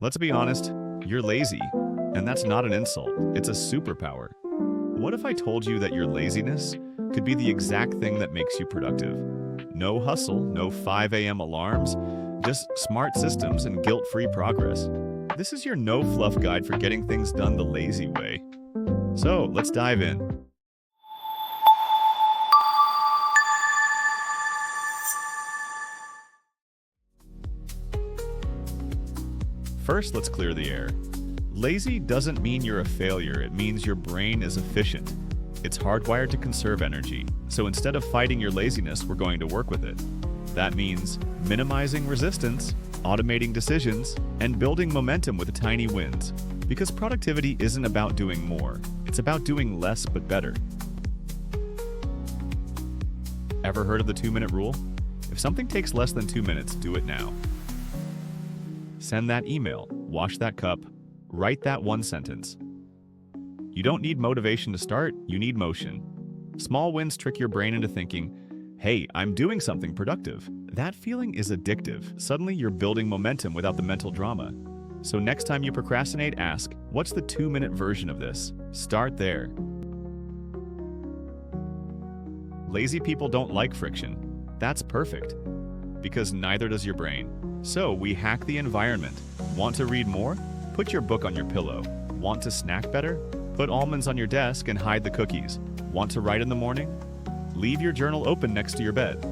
Let's be honest, you're lazy, and that's not an insult, it's a superpower. What if I told you that your laziness could be the exact thing that makes you productive? No hustle, no 5 a.m. alarms, just smart systems and guilt-free progress. This is your no-fluff guide for getting things done the lazy way. So, let's dive in. First, let's clear the air. Lazy doesn't mean you're a failure, it means your brain is efficient. It's hardwired to conserve energy, so instead of fighting your laziness, we're going to work with it. That means minimizing resistance, automating decisions, and building momentum with tiny wins. Because productivity isn't about doing more, it's about doing less but better. Ever heard of the 2-minute rule? If something takes less than 2 minutes, do it now. Send that email, wash that cup, write that one sentence. You don't need motivation to start, you need motion. Small wins trick your brain into thinking, hey, I'm doing something productive. That feeling is addictive. Suddenly you're building momentum without the mental drama. So next time you procrastinate, ask, what's the 2-minute version of this? Start there. Lazy people don't like friction. That's perfect, because neither does your brain. So we hack the environment. Want to read more? Put your book on your pillow. Want to snack better? Put almonds on your desk and hide the cookies. Want to write in the morning? Leave your journal open next to your bed.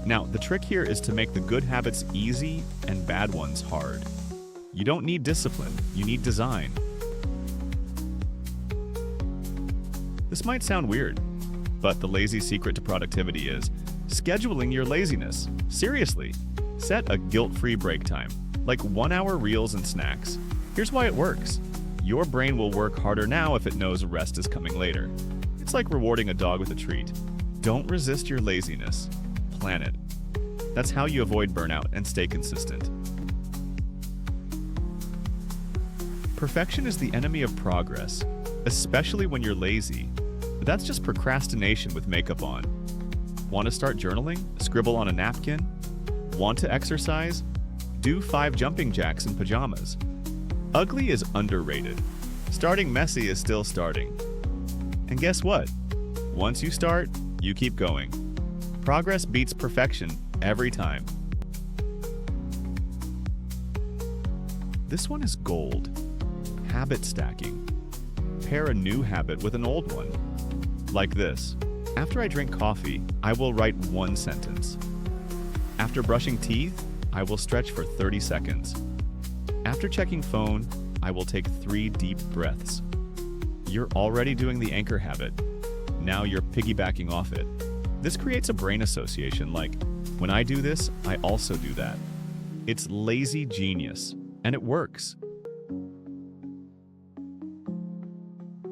Now, the trick here is to make the good habits easy and bad ones hard. You don't need discipline, you need design. This might sound weird, but the lazy secret to productivity is scheduling your laziness. Seriously, set a guilt-free break time, like 1-hour reels and snacks. Here's why it works. Your brain will work harder now if it knows rest is coming later. It's like rewarding a dog with a treat. Don't resist your laziness. Plan it. That's how you avoid burnout and stay consistent. Perfection is the enemy of progress, especially when you're lazy. But that's just procrastination with makeup on. Want to start journaling? Scribble on a napkin? Want to exercise? Do 5 jumping jacks in pajamas. Ugly is underrated. Starting messy is still starting. And guess what? Once you start, you keep going. Progress beats perfection every time. This one is gold. Habit stacking. Pair a new habit with an old one. Like this. After I drink coffee, I will write 1 sentence. After brushing teeth, I will stretch for 30 seconds. After checking phone, I will take 3 deep breaths. You're already doing the anchor habit. Now you're piggybacking off it. This creates a brain association like, when I do this, I also do that. It's lazy genius, and it works.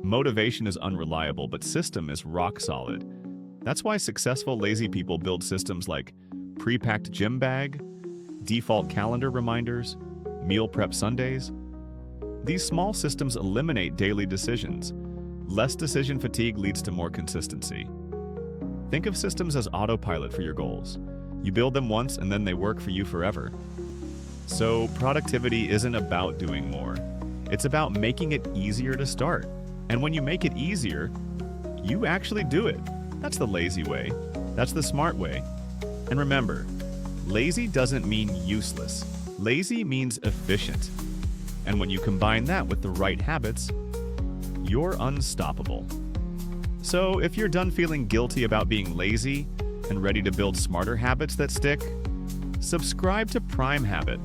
Motivation is unreliable, but system is rock solid. That's why successful lazy people build systems like pre-packed gym bag, default calendar reminders, meal prep Sundays. These small systems eliminate daily decisions. Less decision fatigue leads to more consistency. Think of systems as autopilot for your goals. You build them once and then they work for you forever. So productivity isn't about doing more. It's about making it easier to start. And when you make it easier, you actually do it. That's the lazy way. That's the smart way. And remember, lazy doesn't mean useless. Lazy means efficient. And when you combine that with the right habits, you're unstoppable. So if you're done feeling guilty about being lazy and ready to build smarter habits that stick, subscribe to Prime Habit.